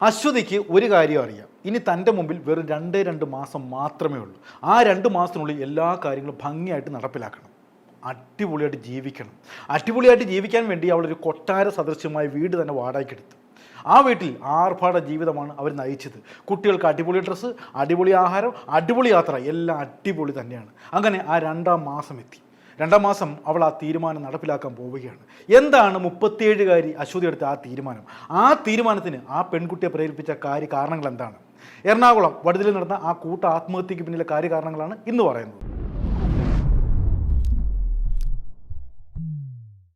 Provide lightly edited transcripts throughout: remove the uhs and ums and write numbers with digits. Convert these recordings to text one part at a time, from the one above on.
അശ്വതിക്ക് ഒരു കാര്യം അറിയാം. ഇനി തൻ്റെ മുമ്പിൽ വെറും 2 മാസം മാത്രമേ ഉള്ളൂ. ആ 2 മാസത്തിനുള്ളിൽ എല്ലാ കാര്യങ്ങളും ഭംഗിയായിട്ട് നടപ്പിലാക്കണം. അടിപൊളിയായിട്ട് ജീവിക്കണം. അടിപൊളിയായിട്ട് ജീവിക്കാൻ വേണ്ടി അവളൊരു കൊട്ടാര സദൃശ്യമായ വീട് തന്നെ വാടകയ്ക്കെടുത്തു. ആ വീട്ടിൽ ആർഭാട ജീവിതമാണ് അവർ നയിച്ചത്. കുട്ടികൾക്ക് അടിപൊളി ഡ്രസ്സ്, അടിപൊളി ആഹാരം, അടിപൊളി യാത്ര, എല്ലാം അടിപൊളി തന്നെയാണ്. അങ്ങനെ ആ 2-ാം മാസം എത്തി. 2-ാം മാസം അവൾ ആ തീരുമാനം നടപ്പിലാക്കാൻ പോവുകയാണ്. എന്താണ് 37-കാരി അശ്വതി എടുത്ത ആ തീരുമാനം? ആ തീരുമാനത്തിന് ആ പെൺകുട്ടിയെ പ്രേരിപ്പിച്ച കാരണങ്ങൾ എന്താണ്? എറണാകുളം വടുതലിൽ നടന്ന ആ കൂട്ട ആത്മഹത്യക്ക് പിന്നിലെ കാര്യകാരണങ്ങളാണ് ഇന്ന് പറയുന്നത്.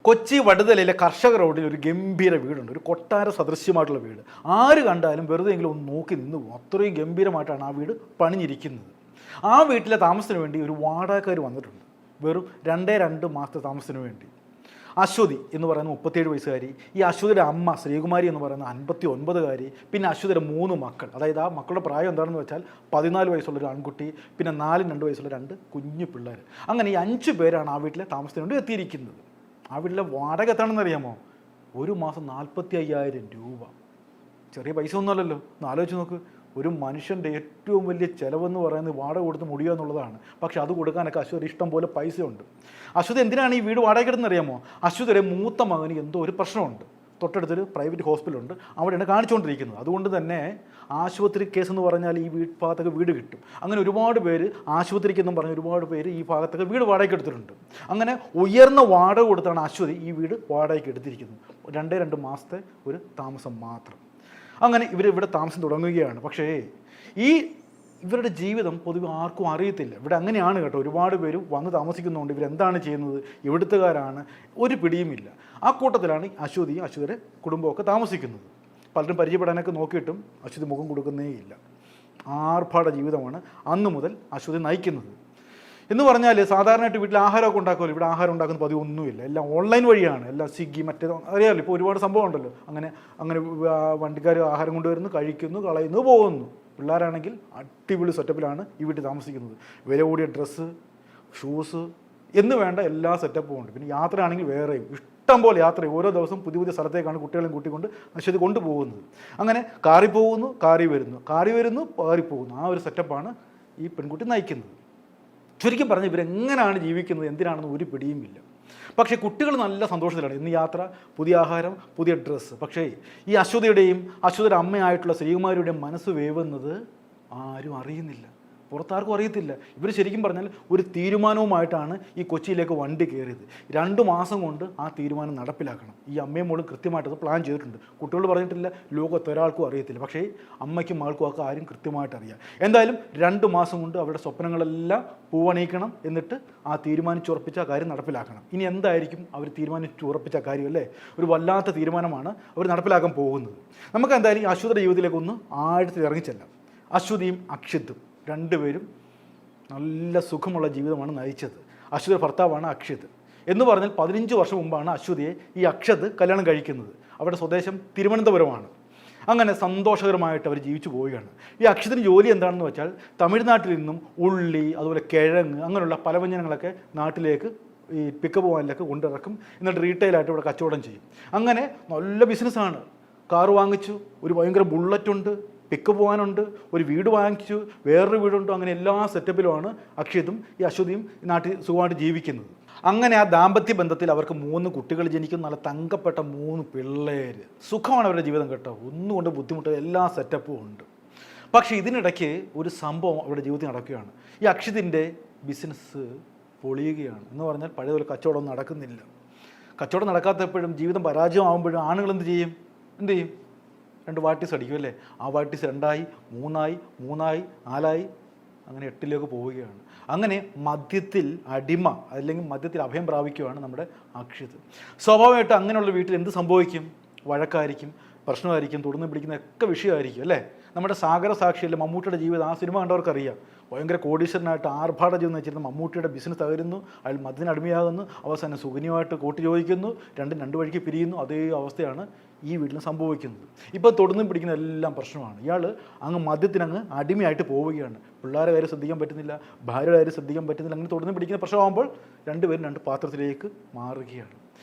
കൊച്ചി വടുതലയിലെ കർഷക റോഡിൽ ഒരു ഗംഭീര വീടുണ്ട്. ഒരു കൊട്ടാര സദൃശ്യമായിട്ടുള്ള വീട്. ആര് കണ്ടാലും വെറുതെ എങ്കിലും ഒന്ന് നോക്കി നിന്ന് പോകും. അത്രയും ഗംഭീരമായിട്ടാണ് ആ വീട് പണിഞ്ഞിരിക്കുന്നത്. ആ വീട്ടിലെ താമസത്തിന് വേണ്ടി ഒരു വാടകക്കാർ വന്നിട്ടുണ്ട്. വെറും 2 മാസത്തെ താമസത്തിന് വേണ്ടി. അശ്വതി എന്ന് പറയുന്ന 37 വയസ്സുകാരി, ഈ അശ്വതിയുടെ അമ്മ ശ്രീകുമാരി എന്ന് പറയുന്ന 59കാരി, പിന്നെ അശ്വതിയുടെ 3 മക്കൾ. അതായത് ആ മക്കളുടെ പ്രായം എന്താണെന്ന് വെച്ചാൽ 14 വയസ്സുള്ളൊരു ആൺകുട്ടി, പിന്നെ 2 വയസ്സുള്ള 2 കുഞ്ഞു പിള്ളേർ. അങ്ങനെ ഈ 5 പേരാണ് ആ വീട്ടിലെ താമസത്തിന് വേണ്ടി എത്തിയിരിക്കുന്നത്. ആ വീട്ടിലെ വാടക എത്താണെന്ന് അറിയാമോ? ഒരു മാസം 45,000 രൂപ. ചെറിയ പൈസ ഒന്നുമല്ലല്ലോ. ഒന്ന് ആലോചിച്ച് നോക്ക്. ഒരു മനുഷ്യൻ്റെ ഏറ്റവും വലിയ ചിലവെന്ന് പറയുന്നത് വാടക കൊടുത്ത് മുടിയുക എന്നുള്ളതാണ്. പക്ഷെ അത് കൊടുക്കാനൊക്കെ അശ്വതി ഇഷ്ടം പോലെ പൈസ ഉണ്ട്. അശ്വതി എന്തിനാണ് ഈ വീട് വാടകയ്ക്കെടുത്തെന്ന് അറിയാമോ? അശ്വതിയുടെ മൂത്ത മകന് എന്തോ ഒരു പ്രശ്നമുണ്ട്. തൊട്ടടുത്തൊരു പ്രൈവറ്റ് ഹോസ്പിറ്റലുണ്ട്, അവിടെയാണ് കാണിച്ചുകൊണ്ടിരിക്കുന്നത്. അതുകൊണ്ട് തന്നെ ആശുപത്രി കേസ് എന്ന് പറഞ്ഞാൽ ഈ ഭാഗത്തൊക്കെ വീട് കിട്ടും. അങ്ങനെ ഒരുപാട് പേര് ആശുപത്രിക്കെന്നും പറഞ്ഞ് ഒരുപാട് പേര് ഈ ഭാഗത്തൊക്കെ വീട് വാടകയ്ക്ക് എടുത്തിട്ടുണ്ട്. അങ്ങനെ ഉയർന്ന വാടക കൊടുത്താണ് അശ്വതി ഈ വീട് വാടകയ്ക്ക് എടുത്തിരിക്കുന്നത്. 2 മാസത്തെ ഒരു താമസം മാത്രം. അങ്ങനെ ഇവരിവിടെ താമസം തുടങ്ങുകയാണ്. പക്ഷേ ഇവരുടെ ജീവിതം പൊതുവെ ആർക്കും അറിയത്തില്ല. ഇവിടെ അങ്ങനെയാണ് കേട്ടോ. ഒരുപാട് പേര് വന്ന് താമസിക്കുന്നുണ്ട്. ഇവരെന്താണ് ചെയ്യുന്നത്, എവിടുത്തുകാരാണ്, ഒരു പിടിയുമില്ല. ആ കൂട്ടത്തിലാണ് അശ്വതിയും അശ്വതിയുടെ കുടുംബമൊക്കെ താമസിക്കുന്നത്. പലരും പരിചയപ്പെടാനൊക്കെ നോക്കിയിട്ടും അശ്വതി മുഖം കൊടുക്കുന്നേയില്ല. ആർഭാട ജീവിതമാണ് അന്നു മുതൽ അശ്വതി നയിക്കുന്നത്. എന്ന് പറഞ്ഞാൽ സാധാരണയായിട്ട് വീട്ടിൽ ആഹാരമൊക്കെ ഉണ്ടാക്കുമല്ലോ. ഇവിടെ ആഹാരം ഉണ്ടാക്കുന്ന പതിവൊന്നുമില്ല. എല്ലാം ഓൺലൈൻ വഴിയാണ്. എല്ലാം സ്വിഗ്ഗി മറ്റേത് അറിയാമല്ലോ. ഇപ്പോൾ ഒരുപാട് സംഭവം ഉണ്ടല്ലോ. അങ്ങനെ വണ്ടിക്കാർ ആഹാരം കൊണ്ടുവരുന്നു, കഴിക്കുന്നു, കളയുന്നു, പോകുന്നു. പിള്ളേരാണെങ്കിൽ അടിപൊളി സെറ്റപ്പിലാണ് ഈ വീട്ടിൽ താമസിക്കുന്നത്. വില കൂടിയ ഡ്രസ്സ്, ഷൂസ് എന്ന് വേണ്ട എല്ലാ സെറ്റപ്പും ഉണ്ട്. പിന്നെ യാത്രയാണെങ്കിൽ വേറെയും ഇഷ്ടം പോലെ യാത്ര. ഓരോ ദിവസം പുതിയ പുതിയ സ്ഥലത്തേക്കാണ് കുട്ടികളെയും കൂട്ടിക്കൊണ്ട് അശ്വതി കൊണ്ടുപോകുന്നത്. അങ്ങനെ കാറിൽ പോകുന്നു, കാറിൽ വരുന്നു, കാറിൽ പോകുന്നു. ആ ഒരു സെറ്റപ്പാണ് ഈ പെൺകുട്ടി നയിക്കുന്നത്. ചുരുക്കി പറഞ്ഞ് ഇവരെങ്ങനെയാണ് ജീവിക്കുന്നത്, എന്തിനാണെന്ന് ഒരു പിടിയുമില്ല. പക്ഷേ കുട്ടികൾ നല്ല സന്തോഷത്തിലാണ്. ഇന്ന് യാത്ര, പുതിയ ആഹാരം, പുതിയ ഡ്രസ്സ്. പക്ഷേ ഈ അശ്വതിയുടെയും അശ്വതിയുടെ അമ്മയായിട്ടുള്ള ശ്രീകുമാരിയുടെയും മനസ്സ് വേവുന്നത് ആരും അറിയുന്നില്ല. പുറത്താർക്കും അറിയത്തില്ല. ഇവർ ശരിക്കും പറഞ്ഞാൽ ഒരു തീരുമാനവുമായിട്ടാണ് ഈ കൊച്ചിയിലേക്ക് വണ്ടി കയറിയത്. 2 മാസം കൊണ്ട് ആ തീരുമാനം നടപ്പിലാക്കണം. ഈ അമ്മയും മോളും കൃത്യമായിട്ടത് പ്ലാൻ ചെയ്തിട്ടുണ്ട്. കുട്ടികൾ പറഞ്ഞിട്ടില്ല, ലോകത്ത് ഒരാൾക്കും അറിയത്തില്ല. പക്ഷേ അമ്മയ്ക്കും മകൾക്കും ഒക്കെ ആരും കൃത്യമായിട്ട് അറിയാം. എന്തായാലും 2 മാസം കൊണ്ട് അവരുടെ സ്വപ്നങ്ങളെല്ലാം പൂവണിയിക്കണം. എന്നിട്ട് ആ തീരുമാനിച്ചുറപ്പിച്ച കാര്യം നടപ്പിലാക്കണം. ഇനി എന്തായിരിക്കും അവർ തീരുമാനിച്ചുറപ്പിച്ച കാര്യം അല്ലേ? ഒരു വല്ലാത്ത തീരുമാനമാണ് അവർ നടപ്പിലാക്കാൻ പോകുന്നത്. നമുക്ക് എന്തായാലും ഈ അശ്വതിയുടെ ജീവിതത്തിലേക്ക് ഒന്ന് ആഴത്തിൽ ഇറങ്ങിച്ചെല്ലാം. അശ്വതിയും അക്ഷിത്തും 2 പേരും നല്ല സുഖമുള്ള ജീവിതമാണ് നയിച്ചത്. അശ്വതിയുടെ ഭർത്താവാണ് അക്ഷിത്. എന്ന് പറഞ്ഞാൽ 15 വർഷം മുമ്പാണ് അശ്വതിയെ ഈ അക്ഷത് കല്യാണം കഴിക്കുന്നത്. അവരുടെ സ്വദേശം തിരുവനന്തപുരമാണ്. അങ്ങനെ സന്തോഷകരമായിട്ട് അവർ ജീവിച്ചു പോവുകയാണ്. ഈ അക്ഷിതിന് ജോലി എന്താണെന്ന് വെച്ചാൽ തമിഴ്നാട്ടിൽ നിന്നും ഉള്ളി, അതുപോലെ കിഴങ്ങ്, അങ്ങനെയുള്ള പലവ്യഞ്ജനങ്ങളൊക്കെ നാട്ടിലേക്ക് ഈ പിക്കപ്പ് പോകാനിലൊക്കെ കൊണ്ടിറക്കും. എന്നിട്ട് റീറ്റെയിലായിട്ട് ഇവിടെ കച്ചവടം ചെയ്യും. അങ്ങനെ നല്ല ബിസിനസ്സാണ്. കാറ് വാങ്ങിച്ചു, ഒരു ഭയങ്കര ബുള്ളറ്റുണ്ട്, പിക്ക് പോകാനുണ്ട്, ഒരു വീട് വാങ്ങിച്ചു, വേറൊരു വീടുണ്ട്. അങ്ങനെ എല്ലാ സെറ്റപ്പിലുമാണ് അക്ഷിതും ഈ അശ്വതിയും നാട്ടിൽ സുഖമായിട്ട് ജീവിക്കുന്നത്. അങ്ങനെ ആ ദാമ്പത്യ ബന്ധത്തിൽ അവർക്ക് 3 കുട്ടികൾ ജനിക്കും. നല്ല തങ്കപ്പെട്ട 3 പിള്ളേർ. സുഖമാണ് അവരുടെ ജീവിതം കേട്ടോ. ഒന്നുകൊണ്ട് ബുദ്ധിമുട്ട്, എല്ലാ സെറ്റപ്പും ഉണ്ട്. പക്ഷേ ഇതിനിടയ്ക്ക് ഒരു സംഭവം അവരുടെ ജീവിതത്തിൽ നടക്കുകയാണ്. ഈ അക്ഷിതിൻ്റെ ബിസിനസ് പൊളിയുകയാണ്. എന്ന് പറഞ്ഞാൽ പഴയതുപോലെ കച്ചവടം നടക്കുന്നില്ല. കച്ചവടം നടക്കാത്തപ്പോഴും ജീവിതം പരാജയമാകുമ്പോഴും ആണുങ്ങൾ എന്ത് ചെയ്യും? 2 വാട്ടീസ് അടിക്കും അല്ലേ? ആ വാട്ടീസ് 2ആയി, 3ആയി, 4ആയി, അങ്ങനെ 8ലേക്ക് പോവുകയാണ്. അങ്ങനെ മദ്യത്തിൽ അടിമ, അല്ലെങ്കിൽ മദ്യത്തിൽ അഭയം പ്രാപിക്കുകയാണ് നമ്മുടെ അക്ഷിത്. സ്വാഭാവികമായിട്ട് അങ്ങനെയുള്ള വീട്ടിൽ എന്ത് സംഭവിക്കും? വഴക്കായിരിക്കും, പ്രശ്നമായിരിക്കും, തുടർന്ന് പിടിക്കുന്ന ഒക്കെ വിഷയമായിരിക്കും അല്ലേ? നമ്മുടെ സാഗര സാക്ഷിയല്ലേ മമ്മൂട്ടിയുടെ ജീവിതം. ആ സിനിമ കണ്ടവർക്കറിയാം. ഭയങ്കര കോടീശ്വരനായിട്ട് ആർഭാട ജീവിതം വെച്ചിരുന്ന മമ്മൂട്ടിയുടെ ബിസിനസ് തകരുന്നു. അയാൾ മദ്യത്തിന് അടിമയാകുന്നു. അവസാനം സുഖിനിയുമായിട്ട് കൂട്ടി ചോദിക്കുന്നു. 2 വഴിക്ക് പിരിയുന്നു. അതേ അവസ്ഥയാണ് ഈ വീട്ടിൽ സംഭവിക്കുന്നത്. ഇപ്പോൾ തുടർന്നും പിടിക്കുന്ന എല്ലാം പ്രശ്നമാണ്. ഇയാൾ അങ്ങ് മദ്യത്തിനങ്ങ് അടിമയായിട്ട് പോവുകയാണ്. പിള്ളേരെ കാര്യം ശ്രദ്ധിക്കാൻ പറ്റുന്നില്ല, ഭാര്യയുടെ കാര്യം ശ്രദ്ധിക്കാൻ പറ്റുന്നില്ല. അങ്ങനെ തുടർന്ന് പിടിക്കുന്ന പ്രശ്നമാകുമ്പോൾ 2 പേരും 2 പാത്രത്തിലേക്ക് മാറുകയാണ്.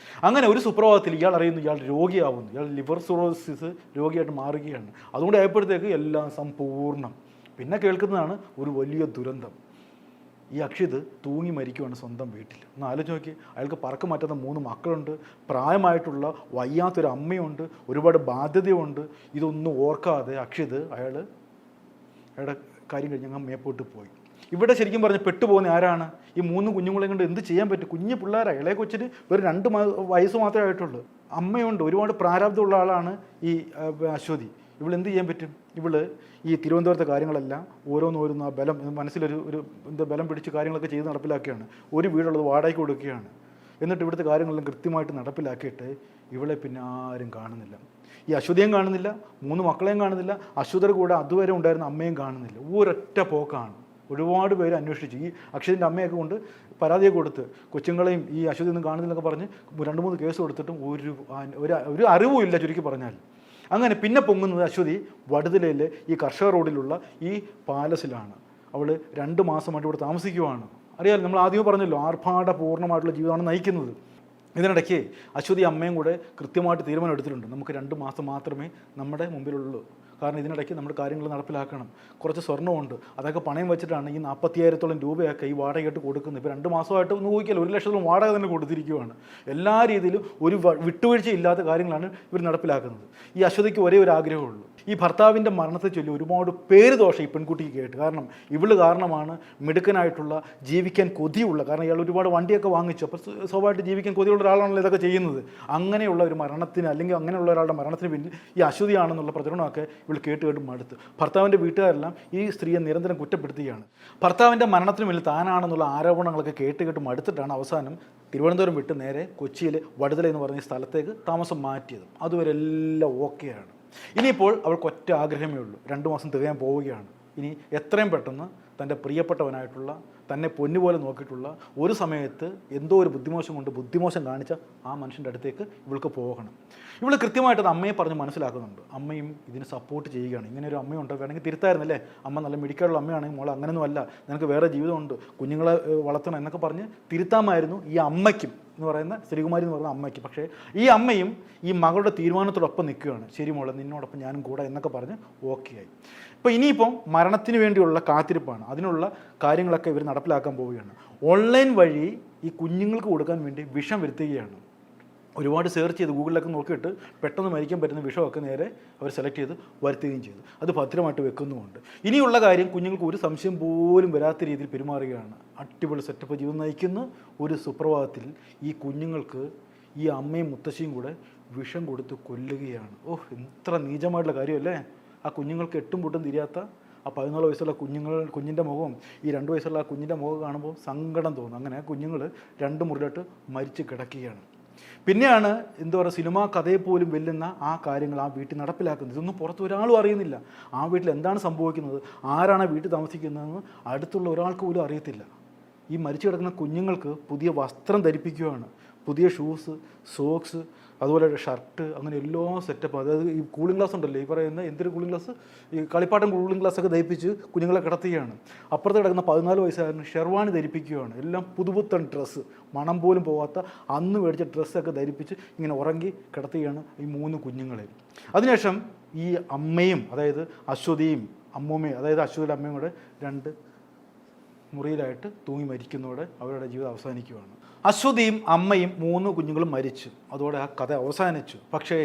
അങ്ങനെ ഒരു സുപ്രഭാതത്തിൽ ഇയാൾ അറിയുന്നു ഇയാൾ രോഗിയാവുന്നു, ഇയാൾ ലിവർ സിറോസിസ് രോഗിയായിട്ട് മാറുകയാണ്. അതുകൊണ്ട് ആയപ്പോഴത്തേക്ക് എല്ലാം സമ്പൂർണ്ണം. പിന്നെ കേൾക്കുന്നതാണ് ഒരു വലിയ ദുരന്തം. ഈ അക്ഷിത് തൂങ്ങി മരിക്കുവാണ് സ്വന്തം വീട്ടിൽ. ഒന്ന് ആലോചിച്ച് നോക്കി, അയാൾക്ക് പറക്കം മാറ്റാത്ത 3 മക്കളുണ്ട്, പ്രായമായിട്ടുള്ള വയ്യാത്തൊരു അമ്മയുണ്ട്, ഒരുപാട് ബാധ്യതയുണ്ട്. ഇതൊന്നും ഓർക്കാതെ അക്ഷിത് അയാളുടെ കാര്യം കഴിഞ്ഞ് അങ്ങ് മേപ്പോട്ട് പോയി. ഇവിടെ ശരിക്കും പറഞ്ഞ് പെട്ടുപോകുന്ന ആരാണ്? ഈ 3 കുഞ്ഞുങ്ങളെയും കൊണ്ട് എന്ത് ചെയ്യാൻ പറ്റും? കുഞ്ഞു പിള്ളേരാണ്. ഇളയ കൊച്ചിന് വെറും 2 വയസ്സ് മാത്രമേ ആയിട്ടുള്ളൂ. അമ്മയുണ്ട്, ഒരുപാട് പ്രാരാബ്ധമുള്ള ആളാണ് ഈ അശ്വതി. ഇവളെന്ത് ചെയ്യാൻ പറ്റും? ഇവള് ഈ തിരുവനന്തപുരത്തെ കാര്യങ്ങളെല്ലാം ഓരോന്നോരോന്ന് ആ ബലം മനസ്സിലൊരു എന്താ ബലം പിടിച്ച് കാര്യങ്ങളൊക്കെ ചെയ്ത് നടപ്പിലാക്കുകയാണ്. ഒരു വീടുള്ളത് വാടകയ്ക്ക് കൊടുക്കുകയാണ്. എന്നിട്ട് ഇവിടുത്തെ കാര്യങ്ങളെല്ലാം കൃത്യമായിട്ട് നടപ്പിലാക്കിയിട്ട് ഇവളെ പിന്നെ ആരും കാണുന്നില്ല. ഈ അശ്വതിയും കാണുന്നില്ല, 3 മക്കളെയും കാണുന്നില്ല, അശ്വതിയുടെ കൂടെ അതുവരെ ഉണ്ടായിരുന്ന അമ്മയും കാണുന്നില്ല. ഒരൊറ്റ പോക്കാണ്. ഒരുപാട് പേര് അന്വേഷിച്ചു. ഈ അക്ഷതിൻ്റെ അമ്മയൊക്കെ കൊണ്ട് പരാതിയൊക്കെ കൊടുത്ത് കൊച്ചുങ്ങളെയും ഈ അശ്വതി ഒന്നും കാണുന്നില്ലൊക്കെ പറഞ്ഞ് 2-3 കേസ് കൊടുത്തിട്ടും ഒരു അറിവുമില്ല ചുരുക്കി പറഞ്ഞാൽ. അങ്ങനെ പിന്നെ പൊങ്ങുന്നത് അശ്വതി വടുതലയിലെ ഈ കർഷക റോഡിലുള്ള ഈ പാലസിലാണ്. അവൾ 2 മാസമായിട്ട് ഇവിടെ താമസിക്കുവാണ്. അറിയാമല്ലോ, നമ്മൾ ആദ്യമേ പറഞ്ഞല്ലോ, ആർഭാടപൂർണ്ണമായിട്ടുള്ള ജീവിതമാണ് നയിക്കുന്നത്. ഇതിനിടയ്ക്ക് അശ്വതി അമ്മയും കൂടെ കൃത്യമായിട്ട് തീരുമാനം എടുത്തിട്ടുണ്ട്. നമുക്ക് 2 മാസം മാത്രമേ നമ്മുടെ മുമ്പിലുള്ളൂ. കാരണം ഇതിനിടയ്ക്ക് നമ്മുടെ കാര്യങ്ങൾ നടപ്പിലാക്കണം. കുറച്ച് സ്വർണ്ണമുണ്ട്, അതൊക്കെ പണയം വെച്ചിട്ടാണ് ഈ 45,000-ഓളം രൂപയൊക്കെ ഈ വാടകയായിട്ട് കൊടുക്കുന്നത്. ഇപ്പോൾ 2 മാസമായിട്ട് ഒന്ന് ഊഹിക്കല്ലോ, 1 ലക്ഷത്തോളം വാടക തന്നെ കൊടുത്തിരിക്കുകയാണ്. എല്ലാ രീതിയിലും ഒരു വിട്ടുവീഴ്ച ഇല്ലാത്ത കാര്യങ്ങളാണ് ഇവർ നടപ്പിലാക്കുന്നത്. ഈ അശ്വതിക്ക് ഒരേ ഒരു ആഗ്രഹമുള്ളൂ. ഈ ഭർത്താവിൻ്റെ മരണത്തെ ചൊല്ലി ഒരുപാട് പേര് ദോഷം ഈ പെൺകുട്ടിക്ക് കേട്ട്. കാരണം ഇവള് കാരണമാണ് മിടുക്കനായിട്ടുള്ള, ജീവിക്കാൻ കൊതിയുള്ള, കാരണം ഇയാൾ ഒരുപാട് വണ്ടിയൊക്കെ വാങ്ങിച്ചു, അപ്പോൾ സ്വാഭാവികമായിട്ട് ജീവിക്കാൻ കൊതിയുള്ള ഒരാളാണല്ലോ ഇതൊക്കെ ചെയ്യുന്നത്. അങ്ങനെയുള്ള ഒരു മരണത്തിന്, അല്ലെങ്കിൽ അങ്ങനെയുള്ള ഒരാളുടെ മരണത്തിന് പിന്നിൽ ഈ അശ്വതിയാണെന്നുള്ള പ്രചരണമൊക്കെ ഇവൾ കേട്ട് മടുത്ത്. ഭർത്താവിൻ്റെ വീട്ടുകാരെല്ലാം ഈ സ്ത്രീയെ നിരന്തരം കുറ്റപ്പെടുത്തുകയാണ്. ഭർത്താവിൻ്റെ മരണത്തിന് പിന്നിൽ താനാണെന്നുള്ള ആരോപണങ്ങളൊക്കെ കേട്ട് മടുത്തിട്ടാണ് അവസാനം തിരുവനന്തപുരം വിട്ട് നേരെ കൊച്ചിയിൽ വടുതല എന്ന് പറഞ്ഞ സ്ഥലത്തേക്ക് താമസം മാറ്റിയത്. അതുവരെ എല്ലാം ഓക്കെയാണ്. ഇനിയിപ്പോൾ അവൾക്ക് ഒറ്റ ആഗ്രഹമേ ഉള്ളൂ, 2 മാസം തികയാൻ പോവുകയാണ്. ഇനി എത്രയും പെട്ടെന്ന് തൻ്റെ പ്രിയപ്പെട്ടവനായിട്ടുള്ള, തന്നെ പൊന്നുപോലെ നോക്കിയിട്ടുള്ള, ഒരു സമയത്ത് എന്തോ ഒരു ബുദ്ധിമോശം കാണിച്ച ആ മനുഷ്യൻ്റെ അടുത്തേക്ക് ഇവൾക്ക് പോകണം. ഇവൾ കൃത്യമായിട്ട് അത് അമ്മയെ പറഞ്ഞ് മനസ്സിലാക്കുന്നുണ്ട്. അമ്മയും ഇതിന് സപ്പോർട്ട് ചെയ്യുകയാണ്. ഇങ്ങനെ ഒരു അമ്മയുണ്ടോ, വേണമെങ്കിൽ തിരുത്തായിരുന്നല്ലേ, അമ്മ നല്ല മിടിക്കാനുള്ള അമ്മയാണെങ്കിൽ മോളെ അങ്ങനെയൊന്നും അല്ല, നിനക്ക് വേറെ ജീവിതമുണ്ട്, കുഞ്ഞുങ്ങളെ വളർത്തണം എന്നൊക്കെ പറഞ്ഞ് തിരുത്താമായിരുന്നു ഈ അമ്മയ്ക്കും എന്ന് പറയുന്ന ശ്രീകുമാരി എന്ന് പറയുന്ന അമ്മയ്ക്ക്. പക്ഷേ ഈ അമ്മയും ഈ മകളുടെ തീരുമാനത്തോടൊപ്പം നിൽക്കുകയാണ്. ശരി മോളെ, നിന്നോടൊപ്പം ഞാനും കൂടെ എന്നൊക്കെ പറഞ്ഞ് ഓക്കെ ആയി. ഇപ്പോൾ ഇനിയിപ്പം മരണത്തിന് വേണ്ടിയുള്ള കാത്തിരിപ്പാണ്. അതിനുള്ള കാര്യങ്ങളൊക്കെ ഇവർ നടപ്പിലാക്കാൻ പോവുകയാണ്. ഓൺലൈൻ വഴി ഈ കുഞ്ഞുങ്ങൾക്ക് കൊടുക്കാൻ വേണ്ടി വിഷം വരുത്തുകയാണ്. ഒരുപാട് സെർച്ച് ചെയ്ത് ഗൂഗിളിലൊക്കെ നോക്കിയിട്ട് പെട്ടെന്ന് മരിക്കാൻ പറ്റുന്ന വിഷമൊക്കെ നേരെ അവർ സെലക്ട് ചെയ്ത് വരുത്തുകയും ചെയ്തു. അത് ഭദ്രമായിട്ട് വെക്കുന്നുമുണ്ട്. ഇനിയുള്ള കാര്യം, കുഞ്ഞുങ്ങൾക്ക് ഒരു സംശയം പോലും വരാത്ത രീതിയിൽ പെരുമാറുകയാണ്. അടിപൊളി സെറ്റപ്പ് ജീവിതം നയിക്കുന്ന ഒരു സുപ്രഭാതത്തിൽ ഈ കുഞ്ഞുങ്ങൾക്ക് ഈ അമ്മയും മുത്തശ്ശിയും കൂടെ വിഷം കൊടുത്ത് കൊല്ലുകയാണ്. എത്ര നീചമായിട്ടുള്ള കാര്യമല്ലേ. ആ കുഞ്ഞുങ്ങൾക്ക് 8 പൊട്ടും തിരിയാത്ത ആ 14 വയസ്സുള്ള കുഞ്ഞിൻ്റെ മുഖവും ഈ 2 വയസ്സുള്ള ആ കുഞ്ഞിൻ്റെ മുഖം കാണുമ്പോൾ സങ്കടം തോന്നും. അങ്ങനെ ആ കുഞ്ഞുങ്ങൾ 2 മുറിയിലിട്ട് മരിച്ച് കിടക്കുകയാണ്. പിന്നെയാണ് എന്താ പറയുക, സിനിമാ കഥയെ പോലും വെല്ലുന്ന ആ കാര്യങ്ങൾ ആ വീട്ടിൽ നടപ്പിലാക്കുന്നത്. ഇതൊന്നും പുറത്ത് ഒരാളും അറിയുന്നില്ല. ആ വീട്ടിൽ എന്താണ് സംഭവിക്കുന്നത്, ആരാണ് ആ വീട്ടിൽ താമസിക്കുന്നതെന്ന് അടുത്തുള്ള ഒരാൾക്ക് പോലും അറിയത്തില്ല. ഈ മരിച്ചു കിടക്കുന്ന കുഞ്ഞുങ്ങൾക്ക് പുതിയ വസ്ത്രം ധരിപ്പിക്കുകയാണ്. പുതിയ ഷൂസ്, സോക്സ്, അതുപോലെ ഷർട്ട്, അങ്ങനെ എല്ലാ സെറ്റപ്പ്. അതായത് ഈ കൂളിംഗ് ഗ്ലാസ് ഉണ്ടല്ലോ, ഈ പറയുന്ന എന്തൊരു കൂളിംഗ് ഗ്ലാസ്, ഈ കളിപ്പാട്ടം കൂളിംഗ് ഗ്ലാസ്സൊക്കെ ധരിപ്പിച്ച് കുഞ്ഞുങ്ങളെ കിടത്തുകയാണ്. അപ്പുറത്ത് കിടക്കുന്ന 14 വയസ്സുകാരന് ഷെർവാണി ധരിപ്പിക്കുകയാണ്. എല്ലാം പുതുപുത്തൻ ഡ്രസ്സ്, മണം പോലും പോകാത്ത അന്ന് മേടിച്ച ഡ്രസ്സൊക്കെ ധരിപ്പിച്ച് ഇങ്ങനെ ഉറങ്ങി കിടത്തുകയാണ് ഈ 3 കുഞ്ഞുങ്ങളെ. അതിനുശേഷം ഈ അമ്മയും, അതായത് അശ്വതിയും അമ്മൂമ്മയും, അതായത് അശ്വതിയുടെ അമ്മയും കൂടെ 2 മുറിയിലായിട്ട് തൂങ്ങി മരിക്കുന്നതോടെ അവരുടെ ജീവിതം അവസാനിക്കുകയാണ്. അശ്വതിയും അമ്മയും 3 കുഞ്ഞുങ്ങളും മരിച്ചു. അതോടെ ആ കഥ അവസാനിച്ചു. പക്ഷേ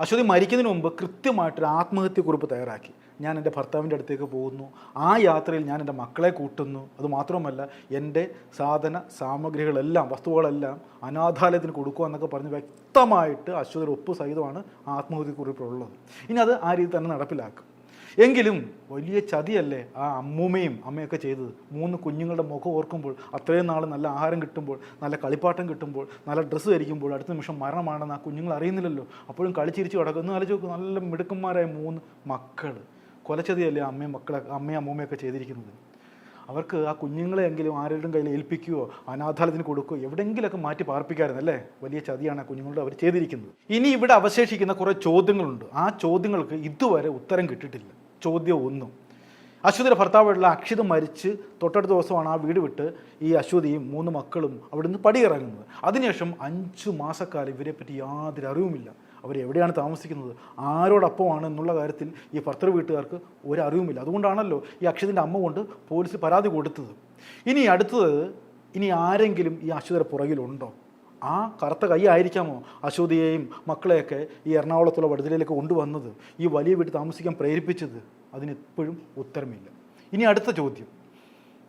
അശ്വതി മരിക്കുന്നതിന് മുമ്പ് കൃത്യമായിട്ടൊരു ആത്മഹത്യക്കുറിപ്പ് തയ്യാറാക്കി. ഞാൻ എൻ്റെ ഭർത്താവിൻ്റെ അടുത്തേക്ക് പോകുന്നു, ആ യാത്രയിൽ ഞാൻ എൻ്റെ മക്കളെ കൂട്ടുന്നു, അതുമാത്രമല്ല എൻ്റെ സാമഗ്രികളെല്ലാം, വസ്തുക്കളെല്ലാം അനാഥാലയത്തിന് കൊടുക്കുക എന്നൊക്കെ പറഞ്ഞ് വ്യക്തമായിട്ട് അശ്വതിയുടെ ഒപ്പ് സഹിതമാണ് ആത്മഹത്യക്കുറിപ്പുള്ളത്. ഇനി അത് ആ രീതി തന്നെ നടപ്പിലാക്കും. എങ്കിലും വലിയ ചതിയല്ലേ ആ അമ്മയൊക്കെ ചെയ്തത്. 3 കുഞ്ഞുങ്ങളുടെ മുഖം ഓർക്കുമ്പോൾ, അത്രയും നാൾ നല്ല ആഹാരം കിട്ടുമ്പോൾ, നല്ല കളിപ്പാട്ടം കിട്ടുമ്പോൾ, നല്ല ഡ്രസ്സ് ധരിക്കുമ്പോൾ അടുത്ത നിമിഷം മരണമാണെന്ന് ആ കുഞ്ഞുങ്ങൾ അറിയുന്നില്ലല്ലോ. അപ്പോഴും കളിച്ചിരിച്ച് കിടക്കുന്നു. ആലോചിച്ച് നോക്കും, നല്ല മിടുക്കന്മാരായ 3 മക്കൾ. കൊലച്ചതിയല്ലേ അമ്മയും അമ്മൂമ്മയൊക്കെ ചെയ്തിരിക്കുന്നത്. അവർക്ക് ആ കുഞ്ഞുങ്ങളെയെങ്കിലും ആരുടെയും കയ്യിൽ ഏൽപ്പിക്കുകയോ അനാഥാലയത്തിന് കൊടുക്കുകയോ എവിടെയെങ്കിലുമൊക്കെ മാറ്റി പാർപ്പിക്കാമായിരുന്നു അല്ലേ. വലിയ ചതിയാണ് ആ കുഞ്ഞുങ്ങളുടെ അവർ ചെയ്തിരിക്കുന്നത്. ഇനി ഇവിടെ അവശേഷിക്കുന്ന കുറേ ചോദ്യങ്ങളുണ്ട്. ആ ചോദ്യങ്ങൾക്ക് ഇതുവരെ ഉത്തരം കിട്ടിയിട്ടില്ല. ചോദ്യം 1, അശ്വതിയുടെ ഭർത്താവായിട്ടുള്ള അക്ഷിത് മരിച്ച് തൊട്ടടുത്ത ദിവസമാണ് ആ വീട് വിട്ട് ഈ അശ്വതിയും 3 മക്കളും അവിടെ നിന്ന് പടിയിറങ്ങുന്നത്. അതിനുശേഷം 5 മാസക്കാലം ഇവരെപ്പറ്റി യാതൊരു അറിവുമില്ല. അവരെവിടെയാണ് താമസിക്കുന്നത്, ആരോടൊപ്പമാണ് എന്നുള്ള കാര്യത്തിൽ ഈ ഭർത്തൃ വീട്ടുകാർക്ക് ഒരു അറിവുമില്ല. അതുകൊണ്ടാണല്ലോ ഈ അക്ഷിതിൻ്റെ അമ്മ കൊണ്ട് പോലീസിൽ പരാതി കൊടുത്തത്. ഇനി അടുത്തത്, ഇനി ആരെങ്കിലും ഈ അശ്വതിയുടെ പുറകിലുണ്ടോ? ആ കറുത്ത കൈ ആയിരിക്കാമോ അശ്വതിയെയും മക്കളെയൊക്കെ ഈ എറണാകുളത്തുള്ള വടുതലയിലേക്ക് കൊണ്ടുവന്നത്, ഈ വലിയ വീട്ടിൽ താമസിക്കാൻ പ്രേരിപ്പിച്ചത്? അതിനെപ്പോഴും ഉത്തരമില്ല. ഇനി അടുത്ത ചോദ്യം,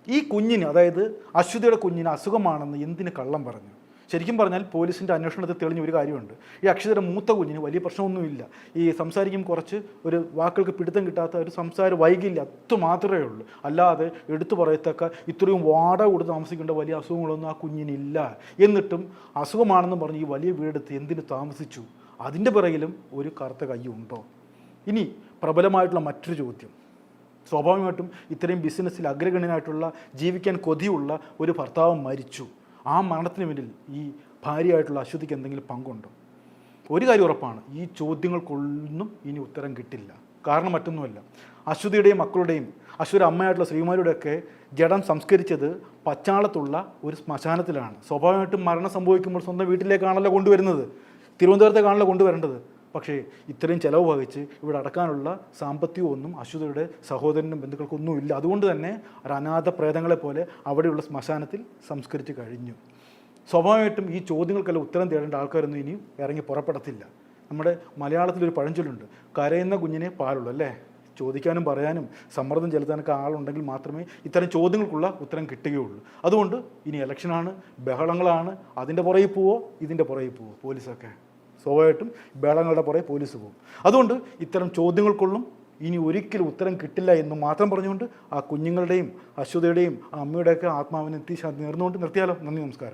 ഈ കുഞ്ഞിന്, അതായത് അശ്വതിയുടെ കുഞ്ഞിന് അസുഖമാണെന്ന് എന്തിന് കള്ളം പറഞ്ഞു? ശരിക്കും പറഞ്ഞാൽ പോലീസിൻ്റെ അന്വേഷണത്തിൽ തെളിഞ്ഞ ഒരു കാര്യമുണ്ട്. ഈ അക്ഷിതയുടെ മൂത്ത കുഞ്ഞിന് വലിയ പ്രശ്നമൊന്നുമില്ല. ഈ സംസാരിക്കും കുറച്ച് ഒരു വാക്കുകൾക്ക് പിടുത്തം കിട്ടാത്ത ഒരു സംസാര വൈകല്യം അത് മാത്രമേ ഉള്ളൂ. അല്ലാതെ എടുത്തു പറയത്തക്ക ഇത്രയും വാടക കൊടുത്ത് താമസിക്കേണ്ട വലിയ അസുഖങ്ങളൊന്നും ആ കുഞ്ഞിനില്ല. എന്നിട്ടും അസുഖമാണെന്ന് പറഞ്ഞ് ഈ വലിയ വീടെടുത്ത് എന്തിന് താമസിച്ചു? അതിൻ്റെ പിറകിലും ഒരു കറുത്ത കൈയുണ്ടോ? ഇനി പ്രബലമായിട്ടുള്ള മറ്റൊരു ചോദ്യം, സ്വാഭാവികമായിട്ടും ഇത്രയും ബിസിനസ്സിൽ അഗ്രഗണ്യനായിട്ടുള്ള ജീവിക്കാൻ കൊതിയുള്ള ഒരു ഭർത്താവ് മരിച്ചു. ആ മരണത്തിന് പിന്നിൽ ഈ ഭാര്യയായിട്ടുള്ള അശ്വതിക്ക് എന്തെങ്കിലും പങ്കുണ്ടോ? ഒരു കാര്യം ഉറപ്പാണ്, ഈ ചോദ്യങ്ങൾക്കൊന്നും ഇനി ഉത്തരം കിട്ടില്ല. കാരണം മറ്റൊന്നുമല്ല, അശ്വതിയുടെയും മക്കളുടെയും അശ്വതിയുടെ അമ്മയായിട്ടുള്ള ശ്രീമാരുടെയൊക്കെ ജഡം സംസ്കരിച്ചത് പച്ചാളത്തുള്ള ഒരു ശ്മശാനത്തിലാണ്. സ്വാഭാവികമായിട്ടും മരണം സംഭവിക്കുമ്പോൾ സ്വന്തം വീട്ടിലേക്കാണല്ലോ കൊണ്ടുവരുന്നത്, തിരുവനന്തപുരത്തേക്കാണല്ലോ കൊണ്ടുവരേണ്ടത്. പക്ഷേ ഇത്രയും ചിലവ് വഹിച്ച് ഇവിടെ അടക്കാനുള്ള സാമ്പത്തികമൊന്നും അശ്വതിയുടെ സഹോദരനും ബന്ധുക്കൾക്കൊന്നും ഇല്ല. അതുകൊണ്ട് തന്നെ ഒരു അനാഥ പ്രേതങ്ങളെ പോലെ അവിടെയുള്ള ശ്മശാനത്തിൽ സംസ്കരിച്ച് കഴിഞ്ഞു. സ്വാഭാവികമായിട്ടും ഈ ചോദ്യങ്ങൾക്കെല്ലാം ഉത്തരം തേടേണ്ട ആൾക്കാരൊന്നും ഇനിയും ഇറങ്ങി പുറപ്പെടത്തില്ല. നമ്മുടെ മലയാളത്തിലൊരു പഴഞ്ചൊല്ലുണ്ട്, കരയുന്ന കുഞ്ഞിനെ പാലുള്ളൂ, അല്ലേ? ചോദിക്കാനും പറയാനും സമ്മർദ്ദം ചെലുത്താനൊക്കെ ആളുണ്ടെങ്കിൽ മാത്രമേ ഇത്തരം ചോദ്യങ്ങൾക്കുള്ള ഉത്തരം കിട്ടുകയുള്ളൂ. അതുകൊണ്ട് ഇനി ഇലക്ഷനാണ്, ബഹളങ്ങളാണ്, അതിൻ്റെ പുറകെ പോവോ ഇതിൻ്റെ പുറകെ പോവോ പോലീസൊക്കെ? സ്വാഭാവികമായിട്ടും ബഹളങ്ങളുടെ പുറകെ പോലീസ് പോകും. അതുകൊണ്ട് ഇത്തരം ചോദ്യങ്ങൾക്കൊള്ളും ഇനി ഒരിക്കലും ഉത്തരം കിട്ടില്ല എന്ന് മാത്രം പറഞ്ഞുകൊണ്ട് ആ കുഞ്ഞുങ്ങളുടെയും അശ്വതിയുടെയും ആ അമ്മയുടെയൊക്കെ ആത്മാവിന് എത്തി നേർന്നുകൊണ്ട് നിർത്തിയാലോ. നന്ദി, നമസ്കാരം.